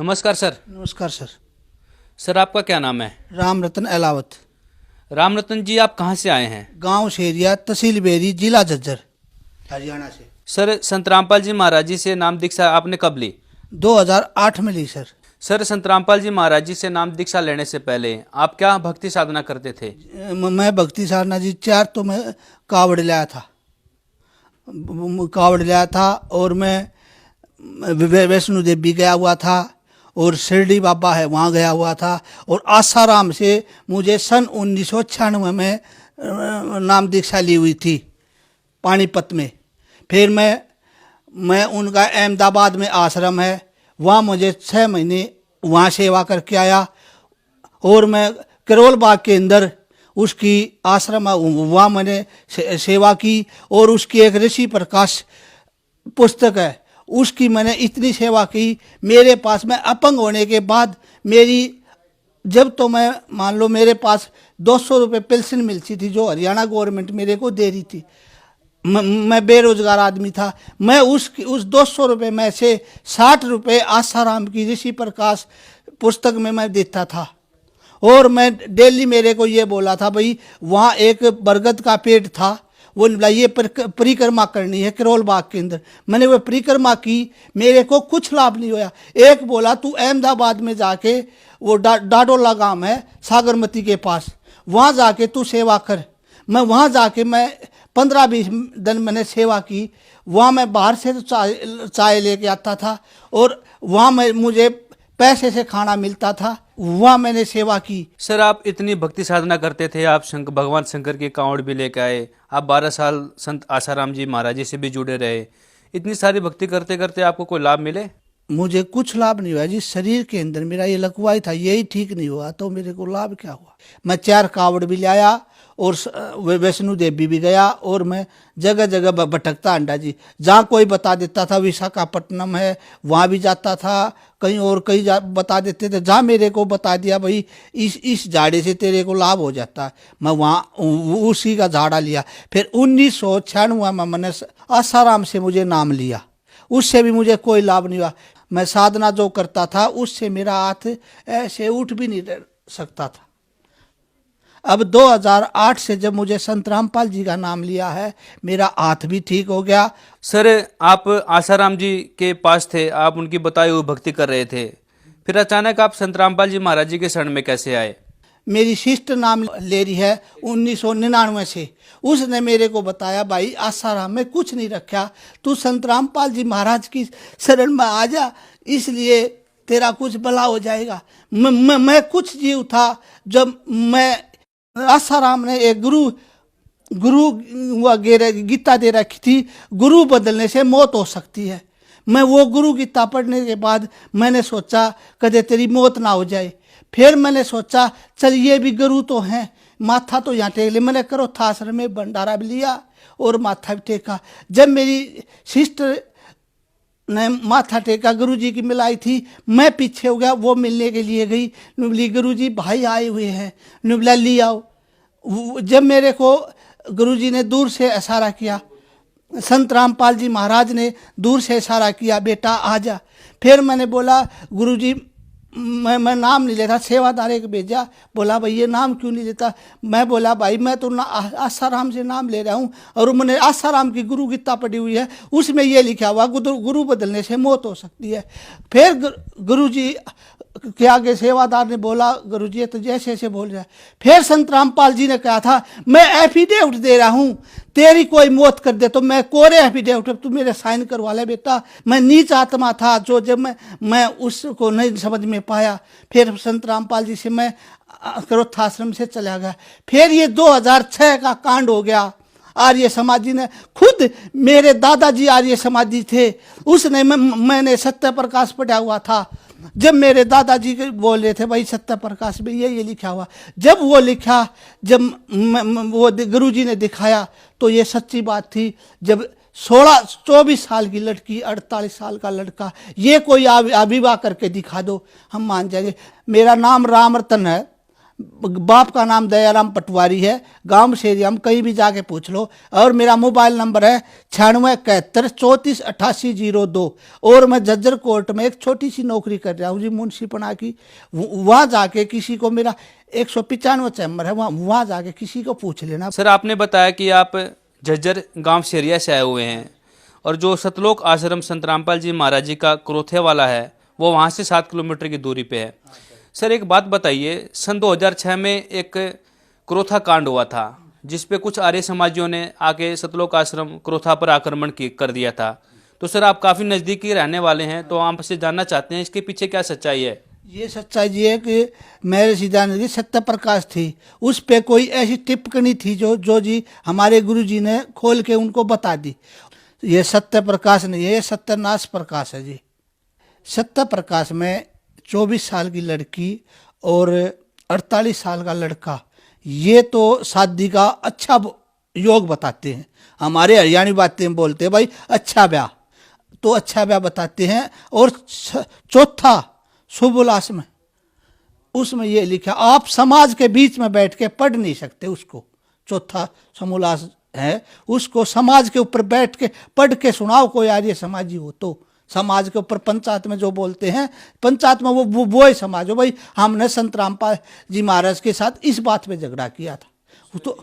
नमस्कार सर। नमस्कार sir. Sir आपका क्या नाम है? राम रतन अलावत। राम रतन जी, आप कहाँ से आए हैं? गांव शेरिया, तहसील बेरी, जिला झज्जर, हरियाणा से। सर संत रामपाल जी महाराज जी से नाम दीक्षा आपने कब ली? 2008 में ली सर। सर संत रामपाल जी महाराज जी से नाम दीक्षा लेने से पहले आप क्या भक्ति साधना करते थे? मैं भक्ति साधना जी 4 तो मैं कावड़ लाया था और मैं वैष्णो देवी गया हुआ था और शिरडी बाबा है वहाँ गया हुआ था और आसाराम से मुझे सन 1996 में नाम दीक्षा ली हुई थी पानीपत में। फिर मैं उनका अहमदाबाद में आश्रम है, वहाँ मुझे 6 महीने वहाँ सेवा करके आया और मैं करोल बाग के अंदर उसकी आश्रम वहाँ मैंने सेवा की और उसकी एक ऋषि प्रकाश पुस्तक है, उसकी मैंने इतनी सेवा की। मेरे पास में अपंग होने के बाद जब तो मैं मान लो मेरे पास 200 रुपये पेंशन मिलती थी जो हरियाणा गवर्नमेंट मेरे को दे रही थी। मैं बेरोजगार आदमी था। मैं उस 200 रुपये में से 60 रुपये आसाराम की ऋषि प्रकाश पुस्तक में मैं देता था और मैं डेली मेरे को ये बोला था भाई वहाँ एक बरगद का पेड़ था, वो बोला ये परिक्रमा करनी है करोल बाग के अंदर। मैंने वो परिक्रमा की, मेरे को कुछ लाभ नहीं हुआ। एक बोला तू अहमदाबाद में जाके वो डाडोला गांव है सागरमती के पास, वहाँ जाके तू सेवा कर। मैं वहाँ जाके मैं 15-20 दिन मैंने सेवा की। वहाँ मैं बाहर से चाय लेके आता था और वहाँ मुझे पैसे से खाना मिलता था, वहाँ मैंने सेवा की। सर आप इतनी भक्ति साधना करते थे, आप भगवान शंकर की कांवड़ भी लेके आए, आप 12 साल संत आसाराम जी महाराज जी से भी जुड़े रहे। इतनी सारी भक्ति करते करते आपको कोई लाभ मिले? मुझे कुछ लाभ नहीं हुआ जी। शरीर के अंदर मेरा ये लकवाई था, यही ठीक नहीं हुआ तो मेरे को लाभ क्या हुआ। मैं 4 कावड़ भी लाया और वैष्णो देवी भी गया और मैं जगह जगह भटकता अंडा जी। जहाँ कोई बता देता था विशाखापट्टनम है वहाँ भी जाता था, कहीं और कहीं बता देते थे। जहाँ मेरे को बता दिया भाई इस झाड़े से तेरे को लाभ हो जाता है, मैं वहाँ उसी का झाड़ा लिया। फिर 1996 में मैंने आसाराम से मुझे नाम लिया, उससे भी मुझे कोई लाभ नहीं हुआ। मैं साधना जो करता था उससे मेरा हाथ ऐसे उठ भी नहीं सकता था। अब 2008 से जब मुझे संत रामपाल जी का नाम लिया है मेरा हाथ भी ठीक हो गया। सर आप आसाराम जी के पास थे, आप उनकी बताई हुई भक्ति कर रहे थे, फिर अचानक आप संत रामपाल जी महाराज जी के शरण में कैसे आए? मेरी सिस्टर नाम ले रही है 1999 से, उसने मेरे को बताया भाई आसाराम में कुछ नहीं रखा, तू संत रामपाल जी महाराज की शरण में आ जा, इसलिए तेरा कुछ भला हो जाएगा। मैं कुछ जीव था जब मैं आसाराम ने एक गुरु वगैरह गीता दे रखी थी, गुरु बदलने से मौत हो सकती है। मैं वो गुरु गीता पढ़ने के बाद मैंने सोचा कदे तेरी मौत ना हो जाए। फिर मैंने सोचा चल ये भी गुरु तो हैं, माथा तो यहाँ टेक ले। मैंने करो आश्रम में भंडारा भी लिया और माथा भी टेका। जब मेरी सिस्टर ने माथा टेका गुरु जी की मिलाई थी, मैं पीछे हो गया, वो मिलने के लिए गई, बोली गुरु जी भाई आए हुए हैं, बोला ले आओ। जब मेरे को गुरु जी ने दूर से इशारा किया, संत रामपाल जी महाराज ने दूर से इशारा किया बेटा आ जा। फिर मैंने बोला गुरु जी मैं नाम नहीं लेता, सेवादार एक भेजा, बोला भाई ये नाम क्यों नहीं लेता। मैं बोला भाई मैं तो आसाराम से नाम ले रहा हूँ और मैंने आसाराम की गुरु गीता पढ़ी हुई है, उसमें ये लिखा हुआ गुरु बदलने से मौत हो सकती है। फिर गुरु जी के आगे सेवादार ने बोला गुरु जी तो जैसे ऐसे बोल रहा है। फिर संत रामपाल जी ने कहा था मैं एफिडेविट दे रहा हूँ, तेरी कोई मौत कर दे तो मैं कोरे एफिडेविट तू मेरे साइन करवा ले बेटा। मैं नीच आत्मा था जो जब मैं उसको नहीं समझ में पाया, फिर संत रामपाल जी से मैं करोथाश्रम से चला गया। फिर ये 2006 का कांड हो गया। आर्य समाजी ने खुद, मेरे दादाजी आर्य समाजी थे, उसने मैंने सत्य प्रकाश पढ़ा हुआ था। जब मेरे दादाजी बोल रहे थे भाई सत्य प्रकाश में ये लिखा हुआ, जब वो लिखा, जब वो गुरुजी ने दिखाया तो ये सच्ची बात थी। जब 24 साल की लड़की 48 साल का लड़का, ये कोई अभिवाह करके दिखा दो हम मान जाएंगे। मेरा नाम राम रतन है, बाप का नाम दयाराम पटवारी है, गांव शेरियाम, कहीं भी जाके पूछ लो। और मेरा मोबाइल नंबर है 9671348802। और मैं झज्जर कोर्ट में एक छोटी सी नौकरी कर रहा हूँ जी, मुंशीपना की। वहाँ जाके किसी को, मेरा 195 चैम्बर है, वहाँ जाके किसी को पूछ लेना। सर आपने बताया कि आप झज्जर गांव शेरिया से आए हुए हैं और जो सतलोक आश्रम संत रामपाल जी महाराज जी का क्रोथे वाला है वो वहाँ से 7 किलोमीटर की दूरी पे है। सर एक बात बताइए, सन 2006 में एक क्रोथा कांड हुआ था जिस पे कुछ आर्य समाजियों ने आके सतलोक आश्रम क्रोथा पर आक्रमण कर दिया था। तो सर आप काफ़ी नज़दीकी रहने वाले हैं, तो आपसे जानना चाहते हैं इसके पीछे क्या सच्चाई है। ये सच्चाई जी है कि मेरे सिद्धांत जी सत्य प्रकाश थी, उस पे कोई ऐसी टिप्पणी थी जो जी हमारे गुरु जी ने खोल के उनको बता दी। ये सत्य प्रकाश नहीं है, ये सत्यनाश प्रकाश है जी। सत्य प्रकाश में 24 साल की लड़की और 48 साल का लड़का, ये तो शादी का अच्छा योग बताते हैं। हमारे हरियाणी बातें में बोलते हैं भाई अच्छा ब्याह, तो अच्छा ब्याह बताते हैं। और चौथा शुभ उल्लास में, उसमें ये लिखा, आप समाज के बीच में बैठ के पढ़ नहीं सकते उसको। चौथा समोल्लास है, उसको समाज के ऊपर बैठ के पढ़ के सुनाओ कोई आर्य समाजी हो तो। समाज के ऊपर पंचायत में जो बोलते हैं, पंचायत में वो ही समाज हो भाई। हमने संत रामपाल जी महाराज के साथ इस बात पे झगड़ा किया था, वो तो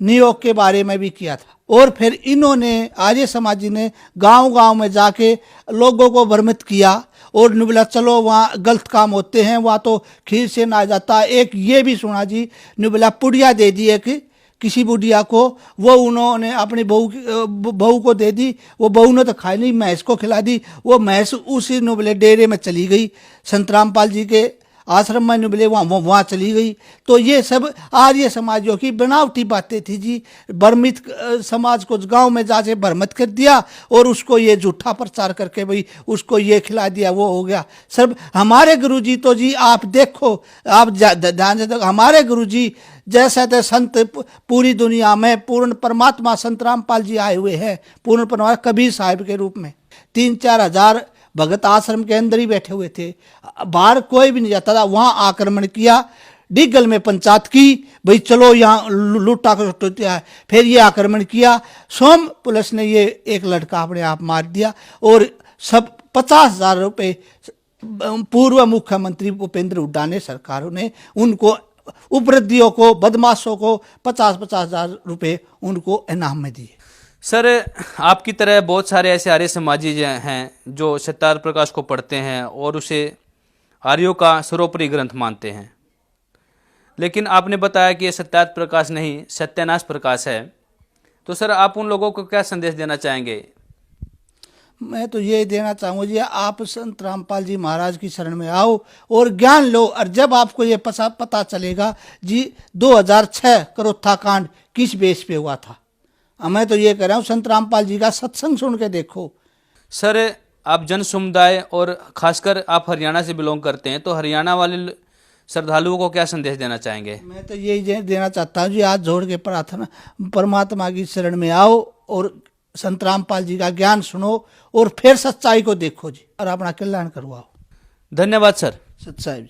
नियोग के बारे में भी किया था। और फिर इन्होंने आर्य समाजी ने गांव-गांव में जाके लोगों को भ्रमित किया और ने बोला चलो वहाँ गलत काम होते हैं, वहाँ तो खीर से ना जाता। एक ये भी सुना जी, ने बोला पुड़िया दे दी एक किसी बुढ़िया को, वो उन्होंने अपनी बहू को दे दी, वो बहू ने तो खाई नहीं, भैंस को खिला दी। वो भैंस उसी नुबले डेरे में चली गई, संत रामपाल जी के आश्रम में नुबले वहाँ चली गई। तो ये सब आर्य समाजों की बनावटी बातें थी जी। भ्रमित समाज को गांव में जाके भ्रमित कर दिया और उसको ये झूठा प्रचार करके भाई उसको ये खिला दिया, वो हो गया सब। हमारे गुरुजी तो जी आप देखो, आप ध्यान से देखो, हमारे गुरुजी जैसे थे संत पूरी दुनिया में पूर्ण परमात्मा संत रामपाल जी आए हुए हैं, पूर्ण परमात्मा कबीर साहिब के रूप में। 3-4 हजार भगत आश्रम के अंदर ही बैठे हुए थे, बाहर कोई भी नहीं जाता था। वहाँ आक्रमण किया, डिगल में पंचायत की, भाई चलो यहाँ लूटा कर है। फिर ये आक्रमण किया, सोम पुलिस ने ये एक लड़का अपने आप मार दिया और सब 50,000 रुपये पूर्व मुख्यमंत्री भूपेंद्र हुड्डा ने, सरकारों ने उनको उपलब्धियों को, बदमाशों को 50,000 रुपये उनको इनाम में दिए। सर आपकी तरह बहुत सारे ऐसे आर्य समाजी हैं जो सत्यार्थ प्रकाश को पढ़ते हैं और उसे आर्यों का सर्वोपरि ग्रंथ मानते हैं, लेकिन आपने बताया कि ये सत्यार्थ प्रकाश नहीं सत्यानाश प्रकाश है। तो सर आप उन लोगों को क्या संदेश देना चाहेंगे। मैं तो ये देना चाहूँगा जी, आप संत रामपाल जी महाराज की शरण में आओ और ज्ञान लो। और जब आपको ये पता चलेगा जी 2006 करोथा कांड किस बेस पे हुआ था, मैं तो ये कह रहा हूँ संत रामपाल जी का सत्संग सुन के देखो। सर आप जन समुदाय और खासकर आप हरियाणा से बिलोंग करते हैं, तो हरियाणा वाले श्रद्धालुओं को क्या संदेश देना चाहेंगे। मैं तो यही देना चाहता हूँ जी, हाथ जोड़ के प्रार्थना, परमात्मा की शरण में आओ और संत रामपाल जी का ज्ञान सुनो और फिर सच्चाई को देखो जी और अपना कल्याण करवाओ। धन्यवाद सर। सच्चाई जी।